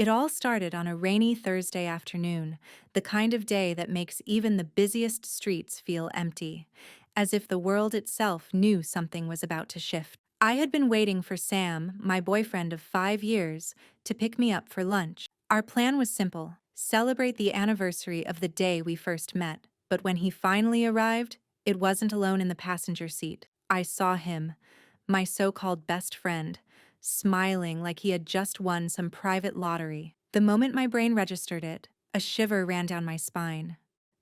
It all started on a rainy Thursday afternoon, the kind of day that makes even the busiest streets feel empty, as if the world itself knew something was about to shift. I had been waiting for Sam, my boyfriend of 5 years, to pick me up for lunch. Our plan was simple: celebrate the anniversary of the day we first met. But when he finally arrived, it wasn't alone in the passenger seat. I saw him, my so-called best friend, smiling like he had just won some private lottery. The moment my brain registered it, a shiver ran down my spine.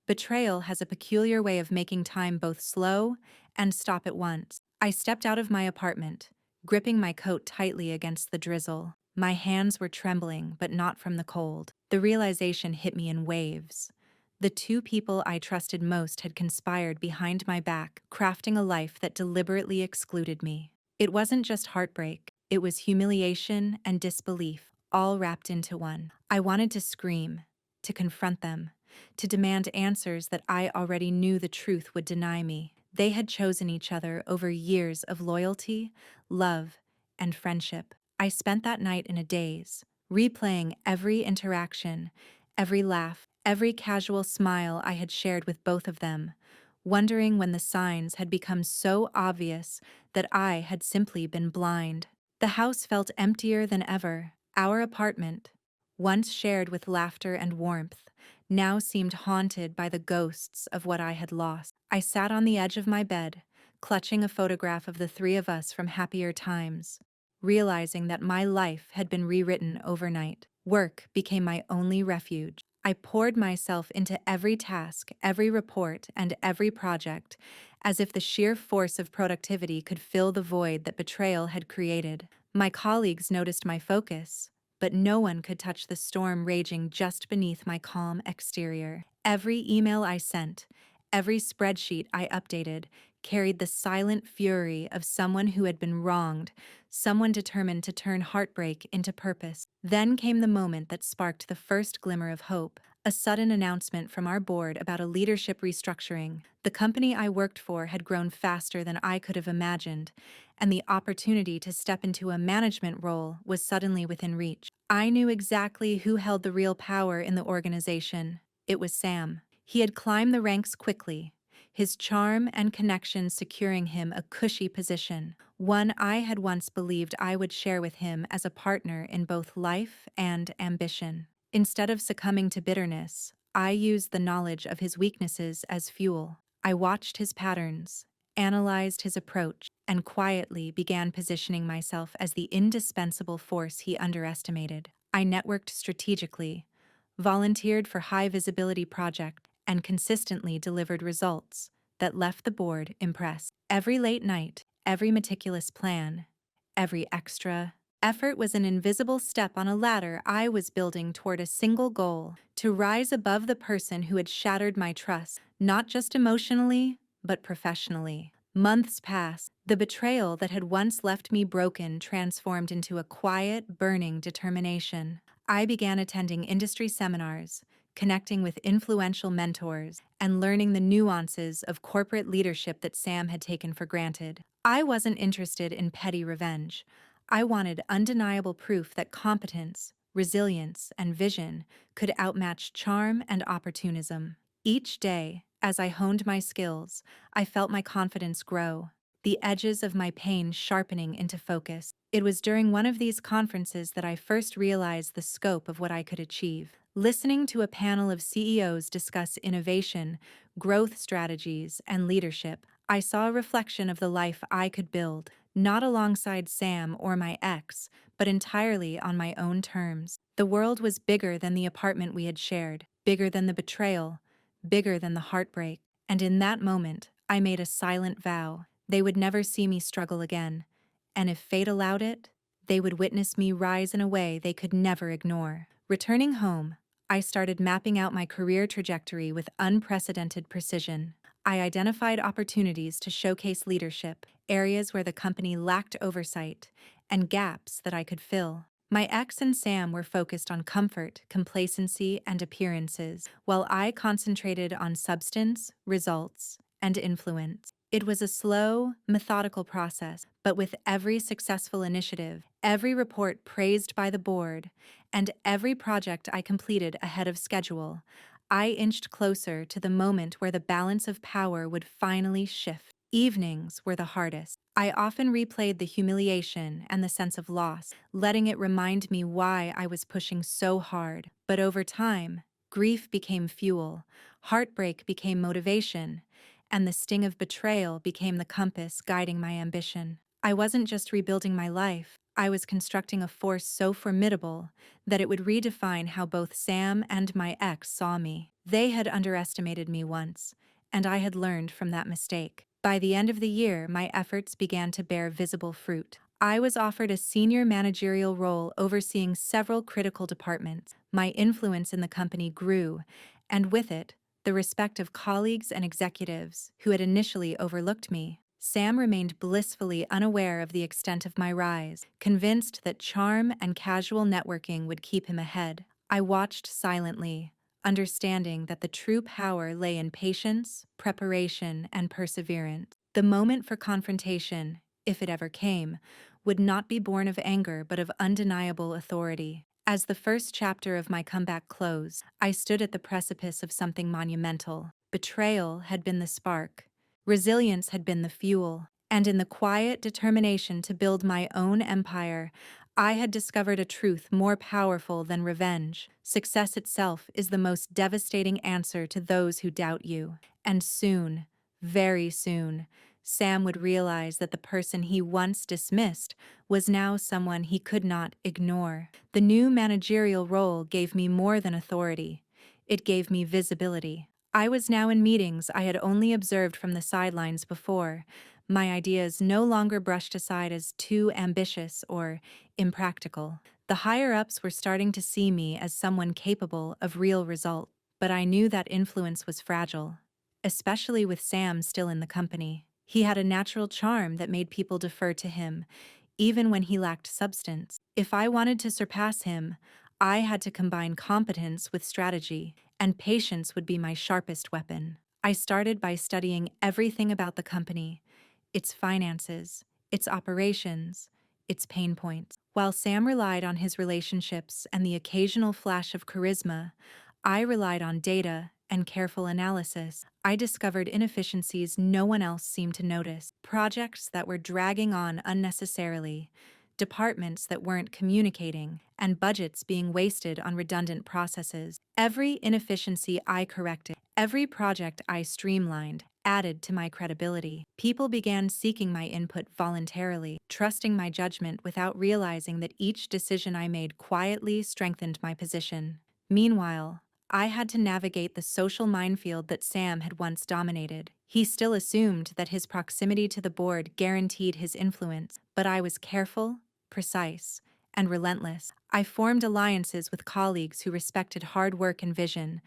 Betrayal has a peculiar way of making time both slow and stop at once. I stepped out of my apartment, gripping my coat tightly against the drizzle. My hands were trembling, but not from the cold. The realization hit me in waves. The two people I trusted most had conspired behind my back, crafting a life that deliberately excluded me. It wasn't just heartbreak, it was humiliation and disbelief, all wrapped into one. I wanted to scream, to confront them, to demand answers that I already knew the truth would deny me. They had chosen each other over years of loyalty, love, and friendship. I spent that night in a daze, replaying every interaction, every laugh, every casual smile I had shared with both of them, wondering when the signs had become so obvious that I had simply been blind. The house felt emptier than ever. Our apartment, once shared with laughter and warmth, now seemed haunted by the ghosts of what I had lost. I sat on the edge of my bed, clutching a photograph of the three of us from happier times, realizing that my life had been rewritten overnight. Work became my only refuge. I poured myself into every task, every report, and every project, as if the sheer force of productivity could fill the void that betrayal had created. My colleagues noticed my focus, but no one could touch the storm raging just beneath my calm exterior. Every email I sent, every spreadsheet I updated, carried the silent fury of someone who had been wronged, someone determined to turn heartbreak into purpose. Then came the moment that sparked the first glimmer of hope: a sudden announcement from our board about a leadership restructuring. The company I worked for had grown faster than I could have imagined, and the opportunity to step into a management role was suddenly within reach. I knew exactly who held the real power in the organization. It was Sam. He had climbed the ranks quickly, his charm and connections securing him a cushy position, one I had once believed I would share with him as a partner in both life and ambition. Instead of succumbing to bitterness, I used the knowledge of his weaknesses as fuel. I watched his patterns, analyzed his approach, and quietly began positioning myself as the indispensable force he underestimated. I networked strategically, volunteered for high-visibility projects, and consistently delivered results that left the board impressed. Every late night, every meticulous plan, every extra effort was an invisible step on a ladder I was building toward a single goal: to rise above the person who had shattered my trust, not just emotionally, but professionally. Months passed. The betrayal that had once left me broken transformed into a quiet, burning determination. I began attending industry seminars, connecting with influential mentors, and learning the nuances of corporate leadership that Sam had taken for granted. I wasn't interested in petty revenge. I wanted undeniable proof that competence, resilience, and vision could outmatch charm and opportunism. Each day, as I honed my skills, I felt my confidence grow, the edges of my pain sharpening into focus. It was during one of these conferences that I first realized the scope of what I could achieve. Listening to a panel of CEOs discuss innovation, growth strategies, and leadership, I saw a reflection of the life I could build, not alongside Sam or my ex, but entirely on my own terms. The world was bigger than the apartment we had shared, bigger than the betrayal, bigger than the heartbreak. And in that moment, I made a silent vow: they would never see me struggle again, and if fate allowed it, they would witness me rise in a way they could never ignore. Returning home, I started mapping out my career trajectory with unprecedented precision. I identified opportunities to showcase leadership, areas where the company lacked oversight, and gaps that I could fill. My ex and Sam were focused on comfort, complacency, and appearances, while I concentrated on substance, results, and influence. It was a slow, methodical process, but with every successful initiative, every report praised by the board, and every project I completed ahead of schedule, I inched closer to the moment where the balance of power would finally shift. Evenings were the hardest. I often replayed the humiliation and the sense of loss, letting it remind me why I was pushing so hard. But over time, grief became fuel, heartbreak became motivation, and the sting of betrayal became the compass guiding my ambition. I wasn't just rebuilding my life, I was constructing a force so formidable that it would redefine how both Sam and my ex saw me. They had underestimated me once, and I had learned from that mistake. By the end of the year, my efforts began to bear visible fruit. I was offered a senior managerial role overseeing several critical departments. My influence in the company grew, and with it, the respect of colleagues and executives who had initially overlooked me. Sam remained blissfully unaware of the extent of my rise, convinced that charm and casual networking would keep him ahead. I watched silently, understanding that the true power lay in patience, preparation, and perseverance. The moment for confrontation, if it ever came, would not be born of anger but of undeniable authority. As the first chapter of my comeback closed, I stood at the precipice of something monumental. Betrayal had been the spark, resilience had been the fuel, and in the quiet determination to build my own empire, I had discovered a truth more powerful than revenge. Success itself is the most devastating answer to those who doubt you. And soon, very soon, Sam would realize that the person he once dismissed was now someone he could not ignore. The new managerial role gave me more than authority. It gave me visibility. I was now in meetings I had only observed from the sidelines before, my ideas no longer brushed aside as too ambitious or impractical. The higher-ups were starting to see me as someone capable of real results, but I knew that influence was fragile, especially with Sam still in the company. He had a natural charm that made people defer to him, even when he lacked substance. If I wanted to surpass him, I had to combine competence with strategy, and patience would be my sharpest weapon. I started by studying everything about the company, its finances, its operations, its pain points. While Sam relied on his relationships and the occasional flash of charisma, I relied on data and careful analysis. I discovered inefficiencies no one else seemed to notice, projects that were dragging on unnecessarily, departments that weren't communicating, and budgets being wasted on redundant processes. Every inefficiency I corrected, every project I streamlined, added to my credibility. People began seeking my input voluntarily, trusting my judgment without realizing that each decision I made quietly strengthened my position. Meanwhile, I had to navigate the social minefield that Sam had once dominated. He still assumed that his proximity to the board guaranteed his influence, but I was careful, precise, and relentless. I formed alliances with colleagues who respected hard work and vision,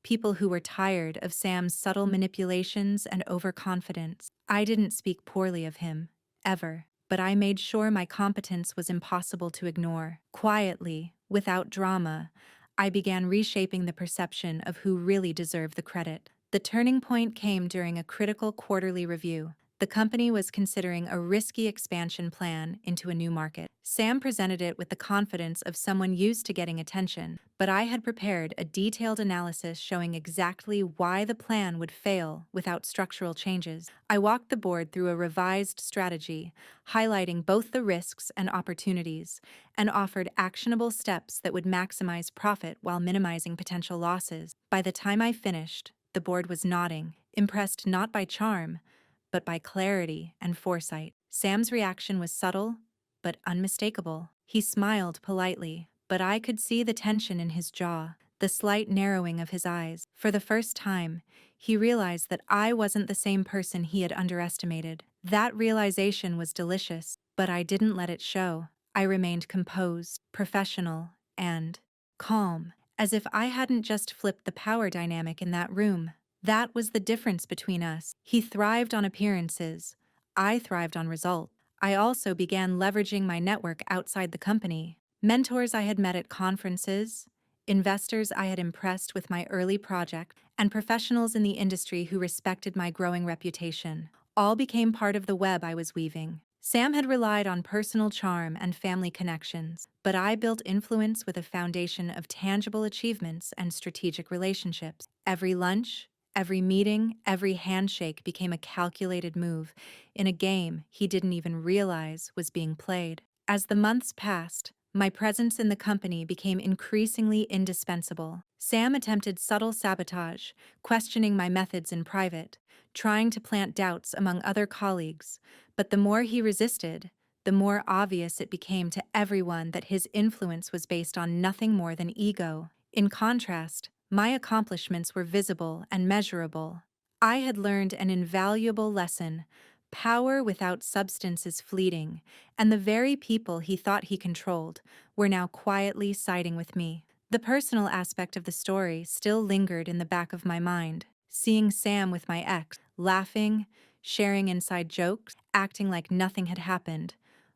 people who were tired of Sam's subtle manipulations and overconfidence. I didn't speak poorly of him, ever, but I made sure my competence was impossible to ignore. Quietly, without drama, I began reshaping the perception of who really deserved the credit. The turning point came during a critical quarterly review. The company was considering a risky expansion plan into a new market. Sam presented it with the confidence of someone used to getting attention, but I had prepared a detailed analysis showing exactly why the plan would fail without structural changes. I walked the board through a revised strategy, highlighting both the risks and opportunities, and offered actionable steps that would maximize profit while minimizing potential losses. By the time I finished, the board was nodding, impressed not by charm, but by clarity and foresight. Sam's reaction was subtle, but unmistakable. He smiled politely, but I could see the tension in his jaw, the slight narrowing of his eyes. For the first time, he realized that I wasn't the same person he had underestimated. That realization was delicious, but I didn't let it show. I remained composed, professional, and calm, as if I hadn't just flipped the power dynamic in that room. That was the difference between us. He thrived on appearances. I thrived on results. I also began leveraging my network outside the company. Mentors I had met at conferences, investors I had impressed with my early project, and professionals in the industry who respected my growing reputation. All became part of the web I was weaving. Sam had relied on personal charm and family connections, but I built influence with a foundation of tangible achievements and strategic relationships. Every lunch, every meeting, every handshake became a calculated move in a game he didn't even realize was being played. As the months passed, my presence in the company became increasingly indispensable. Sam attempted subtle sabotage, questioning my methods in private, trying to plant doubts among other colleagues, but the more he resisted, the more obvious it became to everyone that his influence was based on nothing more than ego. In contrast, my accomplishments were visible and measurable. I had learned an invaluable lesson: power without substance is fleeting, and the very people he thought he controlled were now quietly siding with me. The personal aspect of the story still lingered in the back of my mind. Seeing Sam with my ex, laughing, sharing inside jokes, acting like nothing had happened,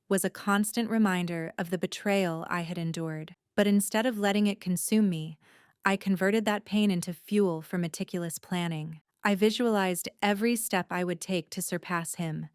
was a constant reminder of the betrayal I had endured. But instead of letting it consume me, I converted that pain into fuel for meticulous planning. I visualized every step I would take to surpass him,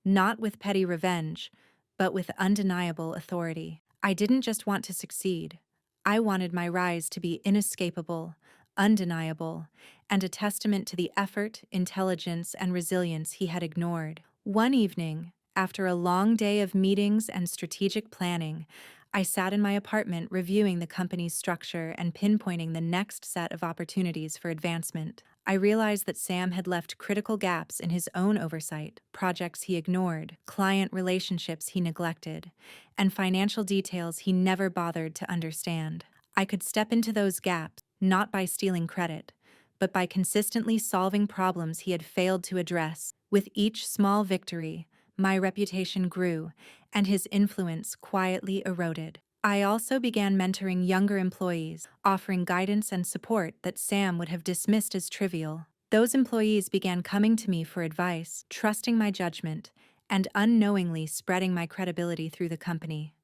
not with petty revenge, but with undeniable authority. I didn't just want to succeed. I wanted my rise to be inescapable, undeniable, and a testament to the effort, intelligence, and resilience he had ignored. One evening, after a long day of meetings and strategic planning, I sat in my apartment reviewing the company's structure and pinpointing the next set of opportunities for advancement. I realized that Sam had left critical gaps in his own oversight, projects he ignored, client relationships he neglected, and financial details he never bothered to understand. I could step into those gaps, not by stealing credit, but by consistently solving problems he had failed to address. With each small victory, my reputation grew, and his influence quietly eroded. I also began mentoring younger employees, offering guidance and support that Sam would have dismissed as trivial. Those employees began coming to me for advice, trusting my judgment, and unknowingly spreading my credibility through the company.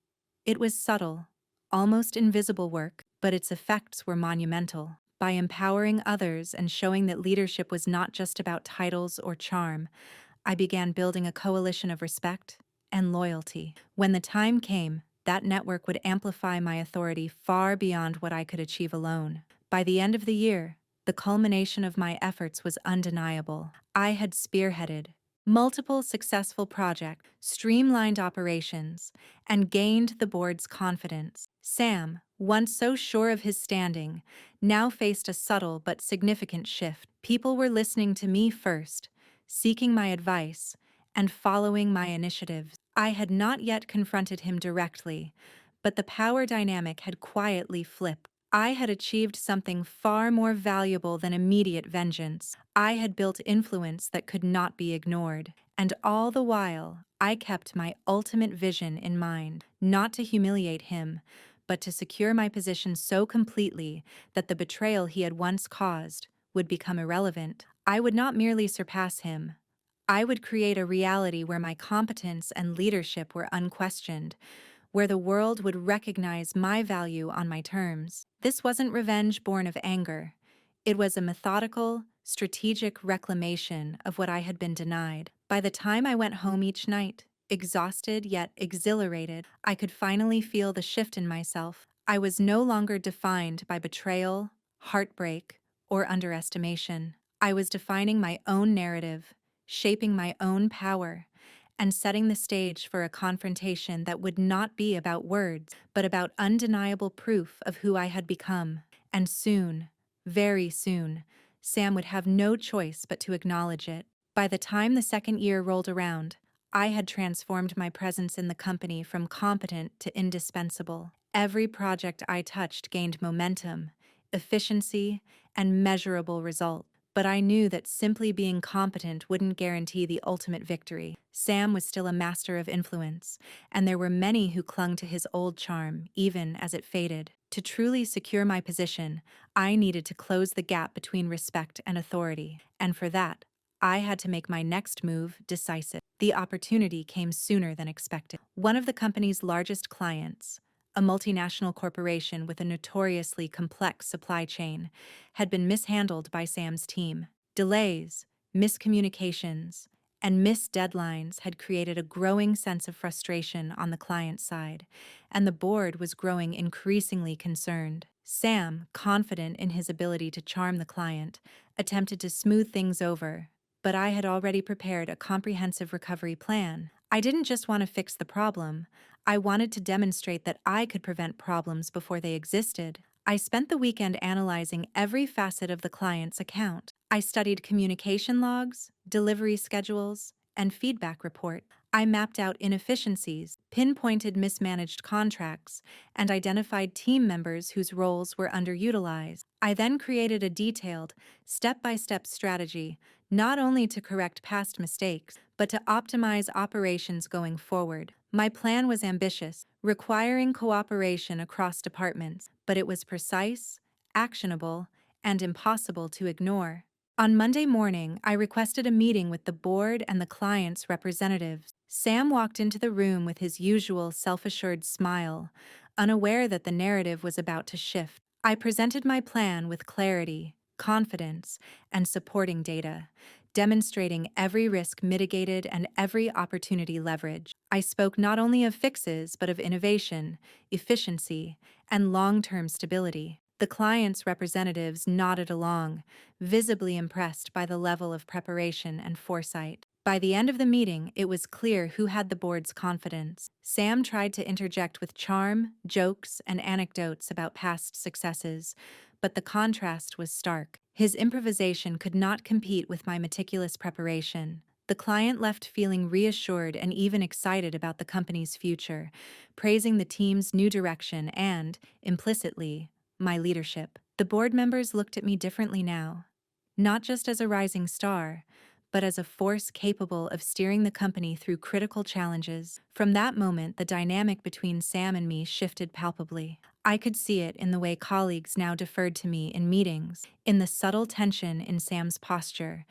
It was subtle, almost invisible work, but its effects were monumental. By empowering others and showing that leadership was not just about titles or charm, I began building a coalition of respect and loyalty. When the time came, that network would amplify my authority far beyond what I could achieve alone. By the end of the year, the culmination of my efforts was undeniable. I had spearheaded multiple successful projects, streamlined operations, and gained the board's confidence. Sam, once so sure of his standing, now faced a subtle but significant shift. People were listening to me first, seeking my advice, and following my initiatives. I had not yet confronted him directly, but the power dynamic had quietly flipped. I had achieved something far more valuable than immediate vengeance. I had built influence that could not be ignored. And all the while, I kept my ultimate vision in mind, not to humiliate him, but to secure my position so completely that the betrayal he had once caused would become irrelevant. I would not merely surpass him. I would create a reality where my competence and leadership were unquestioned, where the world would recognize my value on my terms. This wasn't revenge born of anger. It was a methodical, strategic reclamation of what I had been denied. By the time I went home each night, exhausted yet exhilarated, I could finally feel the shift in myself. I was no longer defined by betrayal, heartbreak, or underestimation. I was defining my own narrative, shaping my own power, and setting the stage for a confrontation that would not be about words, but about undeniable proof of who I had become. And soon, very soon, Sam would have no choice but to acknowledge it. By the time the second year rolled around, I had transformed my presence in the company from competent to indispensable. Every project I touched gained momentum, efficiency, and measurable results. But I knew that simply being competent wouldn't guarantee the ultimate victory. Sam was still a master of influence, and there were many who clung to his old charm, even as it faded. To truly secure my position, I needed to close the gap between respect and authority, and for that, I had to make my next move decisive. The opportunity came sooner than expected. One of the company's largest clients, a multinational corporation with a notoriously complex supply chain, had been mishandled by Sam's team. Delays, miscommunications, and missed deadlines had created a growing sense of frustration on the client side, and the board was growing increasingly concerned. Sam, confident in his ability to charm the client, attempted to smooth things over, but I had already prepared a comprehensive recovery plan. I didn't just want to fix the problem, I wanted to demonstrate that I could prevent problems before they existed. I spent the weekend analyzing every facet of the client's account. I studied communication logs, delivery schedules, and feedback report. I mapped out inefficiencies, pinpointed mismanaged contracts, and identified team members whose roles were underutilized. I then created a detailed, step-by-step strategy, not only to correct past mistakes, but to optimize operations going forward. My plan was ambitious, requiring cooperation across departments, but it was precise, actionable, and impossible to ignore. On Monday morning, I requested a meeting with the board and the client's representatives. Sam walked into the room with his usual self-assured smile, unaware that the narrative was about to shift. I presented my plan with clarity, confidence, and supporting data, demonstrating every risk mitigated and every opportunity leveraged. I spoke not only of fixes but of innovation, efficiency, and long-term stability. The client's representatives nodded along, visibly impressed by the level of preparation and foresight. By the end of the meeting, it was clear who had the board's confidence. Sam tried to interject with charm, jokes, and anecdotes about past successes, but the contrast was stark. His improvisation could not compete with my meticulous preparation. The client left feeling reassured and even excited about the company's future, praising the team's new direction and, implicitly, my leadership. The board members looked at me differently now, not just as a rising star, but as a force capable of steering the company through critical challenges. From that moment, the dynamic between Sam and me shifted palpably. I could see it in the way colleagues now deferred to me in meetings, in the subtle tension in Sam's posture,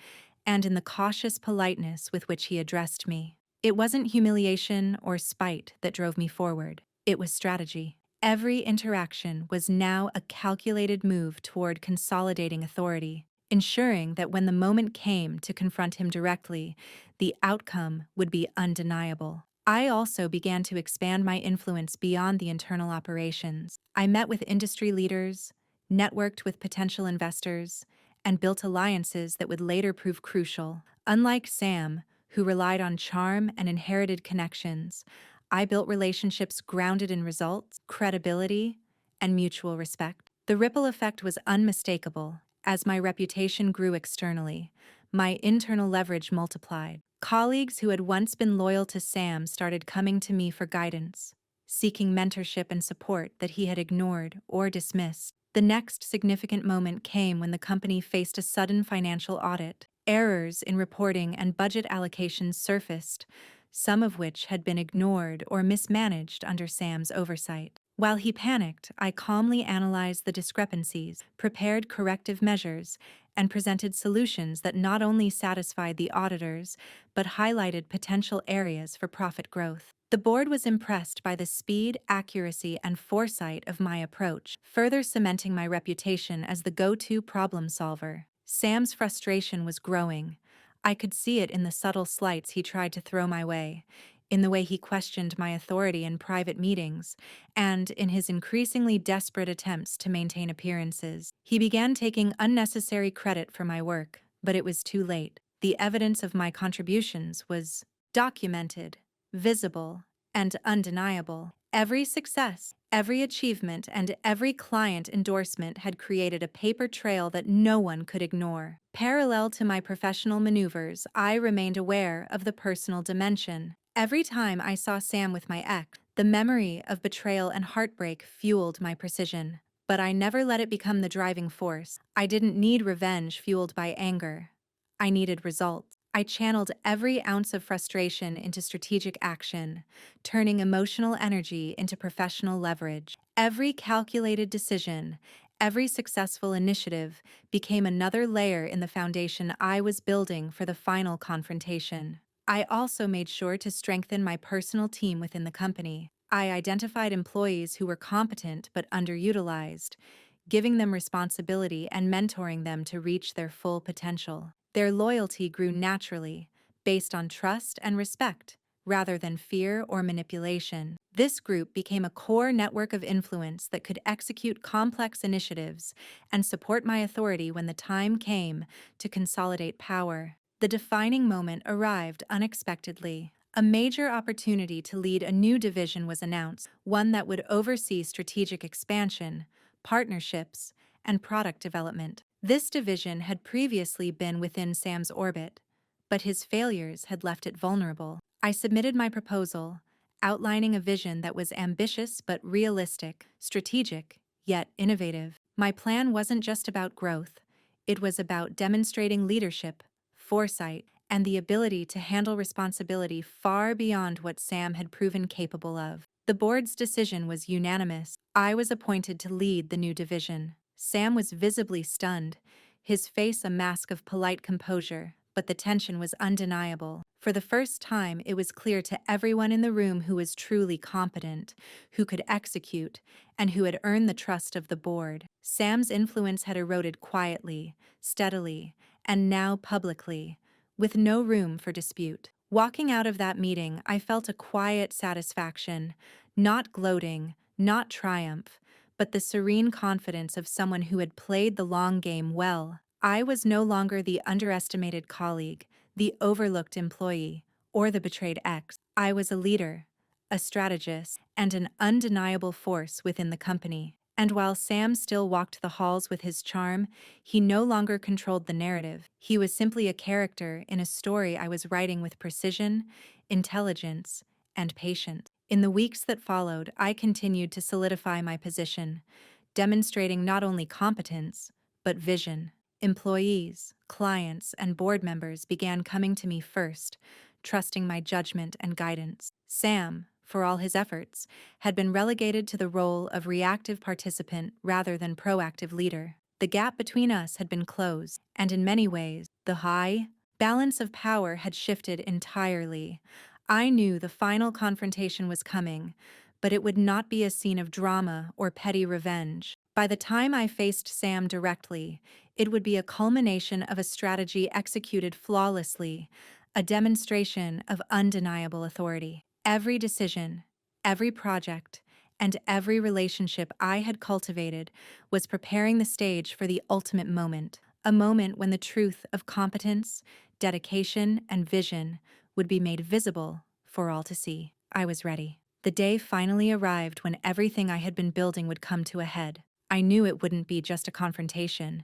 and in the cautious politeness with which he addressed me. It wasn't humiliation or spite that drove me forward. It was strategy. Every interaction was now a calculated move toward consolidating authority, ensuring that when the moment came to confront him directly, the outcome would be undeniable. I also began to expand my influence beyond the internal operations. I met with industry leaders, networked with potential investors, and built alliances that would later prove crucial. Unlike Sam, who relied on charm and inherited connections, I built relationships grounded in results, credibility, and mutual respect. The ripple effect was unmistakable. As my reputation grew externally, my internal leverage multiplied. Colleagues who had once been loyal to Sam started coming to me for guidance, seeking mentorship and support that he had ignored or dismissed. The next significant moment came when the company faced a sudden financial audit. Errors in reporting and budget allocations surfaced, some of which had been ignored or mismanaged under Sam's oversight. While he panicked, I calmly analyzed the discrepancies, prepared corrective measures, and presented solutions that not only satisfied the auditors, but highlighted potential areas for profit growth. The board was impressed by the speed, accuracy, and foresight of my approach, further cementing my reputation as the go-to problem solver. Sam's frustration was growing. I could see it in the subtle slights he tried to throw my way, in the way he questioned my authority in private meetings, and in his increasingly desperate attempts to maintain appearances. He began taking unnecessary credit for my work, but it was too late. The evidence of my contributions was documented, visible, and undeniable. Every success, every achievement, and every client endorsement had created a paper trail that no one could ignore. Parallel to my professional maneuvers, I remained aware of the personal dimension. Every time I saw Sam with my ex, the memory of betrayal and heartbreak fueled my precision. But I never let it become the driving force. I didn't need revenge fueled by anger. I needed results. I channeled every ounce of frustration into strategic action, turning emotional energy into professional leverage. Every calculated decision, every successful initiative became another layer in the foundation I was building for the final confrontation. I also made sure to strengthen my personal team within the company. I identified employees who were competent but underutilized, giving them responsibility and mentoring them to reach their full potential. Their loyalty grew naturally, based on trust and respect, rather than fear or manipulation. This group became a core network of influence that could execute complex initiatives and support my authority when the time came to consolidate power. The defining moment arrived unexpectedly. A major opportunity to lead a new division was announced, one that would oversee strategic expansion, partnerships, and product development. This division had previously been within Sam's orbit, but his failures had left it vulnerable. I submitted my proposal, outlining a vision that was ambitious but realistic, strategic, yet innovative. My plan wasn't just about growth, it was about demonstrating leadership, foresight, and the ability to handle responsibility far beyond what Sam had proven capable of. The board's decision was unanimous. I was appointed to lead the new division. Sam was visibly stunned, his face a mask of polite composure, but the tension was undeniable. For the first time, it was clear to everyone in the room who was truly competent, who could execute, and who had earned the trust of the board. Sam's influence had eroded quietly, steadily, and now publicly, with no room for dispute. Walking out of that meeting, I felt a quiet satisfaction, not gloating, not triumph, but the serene confidence of someone who had played the long game well. I was no longer the underestimated colleague, the overlooked employee, or the betrayed ex. I was a leader, a strategist, and an undeniable force within the company. And while Sam still walked the halls with his charm, he no longer controlled the narrative. He was simply a character in a story I was writing with precision, intelligence, and patience. In the weeks that followed, I continued to solidify my position, demonstrating not only competence, but vision. Employees, clients, and board members began coming to me first, trusting my judgment and guidance. Sam, for all his efforts, had been relegated to the role of reactive participant rather than proactive leader. The gap between us had been closed, and in many ways, the high balance of power had shifted entirely. I knew the final confrontation was coming, but it would not be a scene of drama or petty revenge. By the time I faced Sam directly, it would be a culmination of a strategy executed flawlessly, a demonstration of undeniable authority. Every decision, every project, and every relationship I had cultivated was preparing the stage for the ultimate moment, a moment when the truth of competence, dedication, and vision would be made visible for all to see. I was ready. The day finally arrived when everything I had been building would come to a head. I knew it wouldn't be just a confrontation,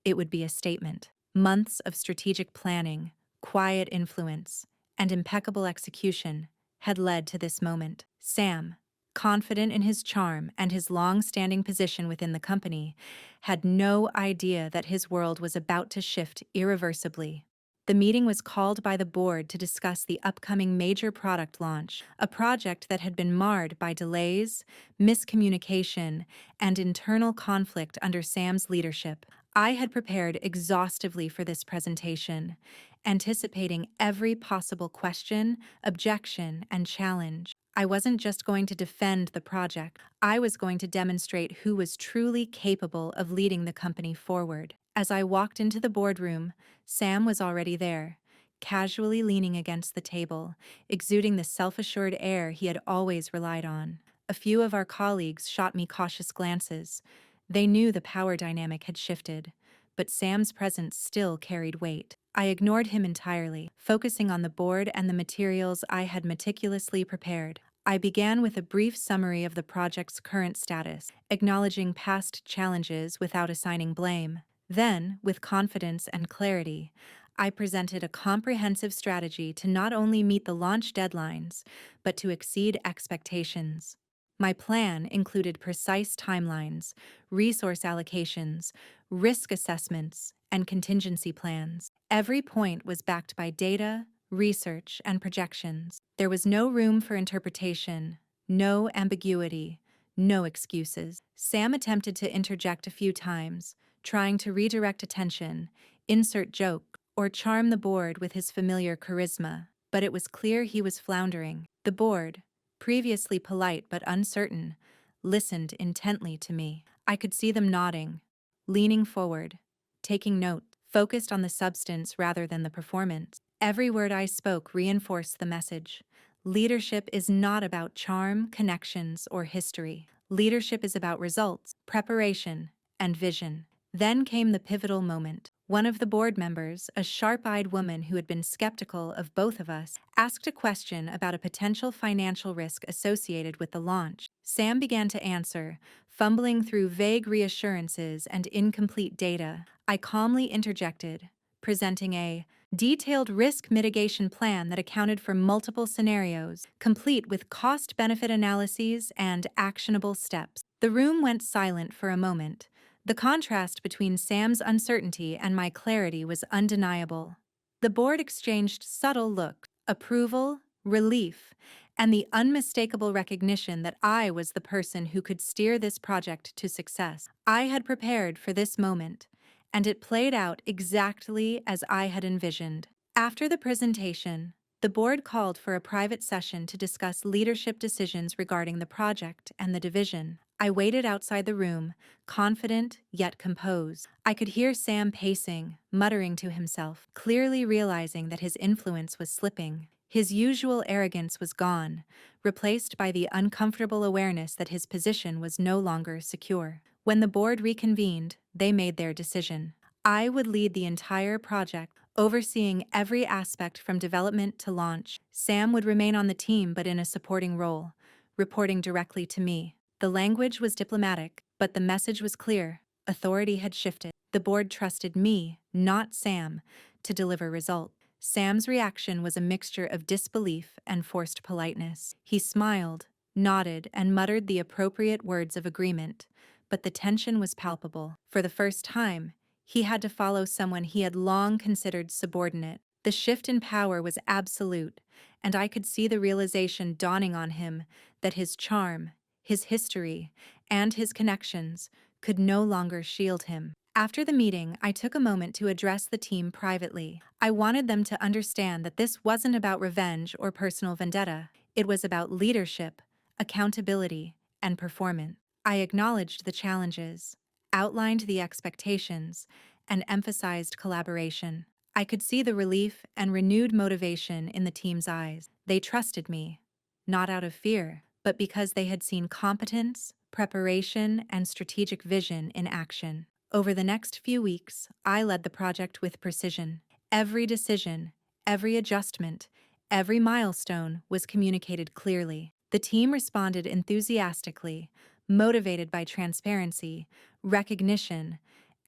it would be a statement. Months of strategic planning, quiet influence, and impeccable execution had led to this moment. Sam, confident in his charm and his long-standing position within the company, had no idea that his world was about to shift irreversibly. The meeting was called by the board to discuss the upcoming major product launch, a project that had been marred by delays, miscommunication, and internal conflict under Sam's leadership. I had prepared exhaustively for this presentation, anticipating every possible question, objection, and challenge. I wasn't just going to defend the project, I was going to demonstrate who was truly capable of leading the company forward. As I walked into the boardroom, Sam was already there, casually leaning against the table, exuding the self-assured air he had always relied on. A few of our colleagues shot me cautious glances. They knew the power dynamic had shifted, but Sam's presence still carried weight. I ignored him entirely, focusing on the board and the materials I had meticulously prepared. I began with a brief summary of the project's current status, acknowledging past challenges without assigning blame. Then, with confidence and clarity, I presented a comprehensive strategy to not only meet the launch deadlines, but to exceed expectations. My plan included precise timelines, resource allocations, risk assessments, and contingency plans. Every point was backed by data, research, and projections. There was no room for interpretation, no ambiguity, no excuses. Sam attempted to interject a few times, trying to redirect attention, insert joke, or charm the board with his familiar charisma, but it was clear he was floundering. The board, previously polite but uncertain, listened intently to me. I could see them nodding, leaning forward, taking note, focused on the substance rather than the performance. Every word I spoke reinforced the message. Leadership is not about charm, connections, or history. Leadership is about results, preparation, and vision. Then came the pivotal moment. One of the board members, a sharp-eyed woman who had been skeptical of both of us, asked a question about a potential financial risk associated with the launch. Sam began to answer, fumbling through vague reassurances and incomplete data. I calmly interjected, presenting a detailed risk mitigation plan that accounted for multiple scenarios, complete with cost-benefit analyses and actionable steps. The room went silent for a moment. The contrast between Sam's uncertainty and my clarity was undeniable. The board exchanged subtle looks, approval, relief, and the unmistakable recognition that I was the person who could steer this project to success. I had prepared for this moment, and it played out exactly as I had envisioned. After the presentation, the board called for a private session to discuss leadership decisions regarding the project and the division. I waited outside the room, confident yet composed. I could hear Sam pacing, muttering to himself, clearly realizing that his influence was slipping. His usual arrogance was gone, replaced by the uncomfortable awareness that his position was no longer secure. When the board reconvened, they made their decision. I would lead the entire project, overseeing every aspect from development to launch. Sam would remain on the team but in a supporting role, reporting directly to me. The language was diplomatic, but the message was clear. Authority had shifted. The board trusted me, not Sam, to deliver results. Sam's reaction was a mixture of disbelief and forced politeness. He smiled, nodded, and muttered the appropriate words of agreement, but the tension was palpable. For the first time, he had to follow someone he had long considered subordinate. The shift in power was absolute, and I could see the realization dawning on him that his charm, his history, and his connections could no longer shield him. After the meeting, I took a moment to address the team privately. I wanted them to understand that this wasn't about revenge or personal vendetta. It was about leadership, accountability, and performance. I acknowledged the challenges, outlined the expectations, and emphasized collaboration. I could see the relief and renewed motivation in the team's eyes. They trusted me, not out of fear, but because they had seen competence, preparation, and strategic vision in action. Over the next few weeks, I led the project with precision. Every decision, every adjustment, every milestone was communicated clearly. The team responded enthusiastically, motivated by transparency, recognition,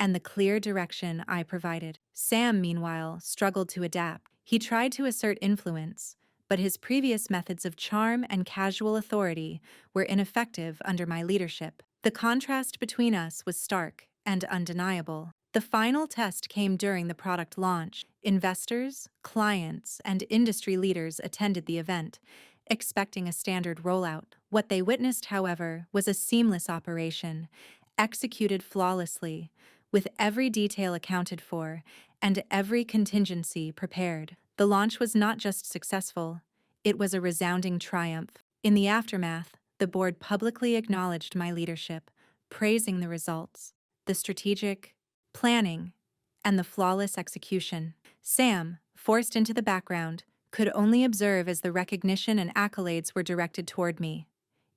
and the clear direction I provided. Sam, meanwhile, struggled to adapt. He tried to assert influence, but his previous methods of charm and casual authority were ineffective under my leadership. The contrast between us was stark and undeniable. The final test came during the product launch. Investors, clients, and industry leaders attended the event, expecting a standard rollout. What they witnessed, however, was a seamless operation, executed flawlessly, with every detail accounted for and every contingency prepared. The launch was not just successful, it was a resounding triumph. In the aftermath, the board publicly acknowledged my leadership, praising the results, the strategic planning, and the flawless execution. Sam, forced into the background, could only observe as the recognition and accolades were directed toward me.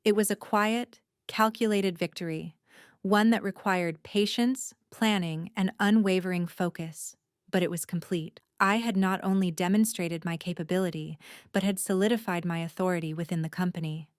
It was a quiet, calculated victory, one that required patience, planning, and unwavering focus, but it was complete. I had not only demonstrated my capability, but had solidified my authority within the company.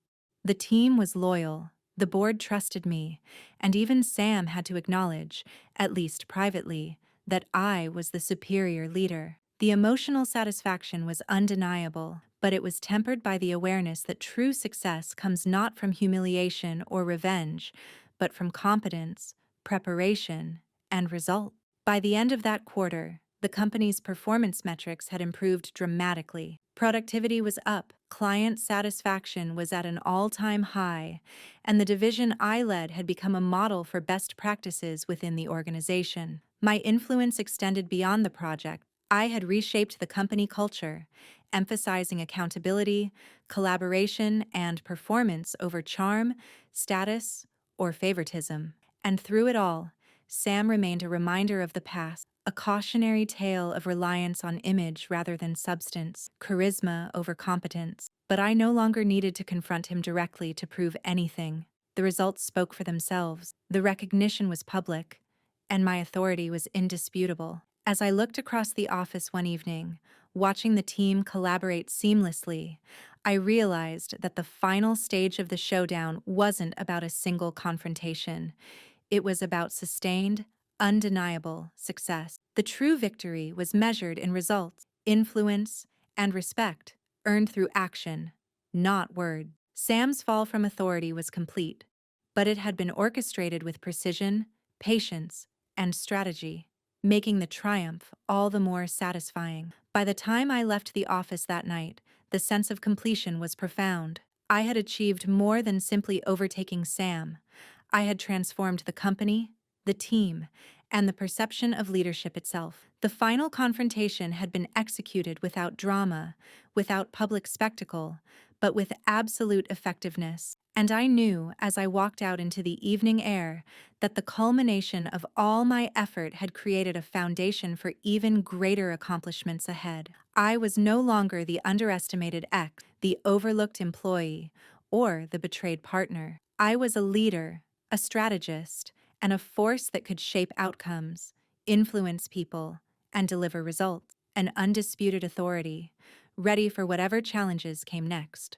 The team was loyal, the board trusted me, and even Sam had to acknowledge, at least privately, that I was the superior leader. The emotional satisfaction was undeniable, but it was tempered by the awareness that true success comes not from humiliation or revenge, but from competence, preparation, and result. By the end of that quarter, the company's performance metrics had improved dramatically. Productivity was up, client satisfaction was at an all-time high, and the division I led had become a model for best practices within the organization. My influence extended beyond the project. I had reshaped the company culture, emphasizing accountability, collaboration, and performance over charm, status, or favoritism. And through it all, Sam remained a reminder of the past, a cautionary tale of reliance on image rather than substance, charisma over competence. But I no longer needed to confront him directly to prove anything. The results spoke for themselves, the recognition was public, and my authority was indisputable. As I looked across the office one evening, watching the team collaborate seamlessly, I realized that the final stage of the showdown wasn't about a single confrontation. It was about sustained, undeniable success. The true victory was measured in results, influence, and respect, earned through action, not word. Sam's fall from authority was complete, but it had been orchestrated with precision, patience, and strategy, making the triumph all the more satisfying. By the time I left the office that night, the sense of completion was profound. I had achieved more than simply overtaking Sam. I had transformed the company, the team, and the perception of leadership itself. The final confrontation had been executed without drama, without public spectacle, but with absolute effectiveness. And I knew, as I walked out into the evening air, that the culmination of all my effort had created a foundation for even greater accomplishments ahead. I was no longer the underestimated ex, the overlooked employee, or the betrayed partner. I was a leader, a strategist, and a force that could shape outcomes, influence people, and deliver results. An undisputed authority, ready for whatever challenges came next.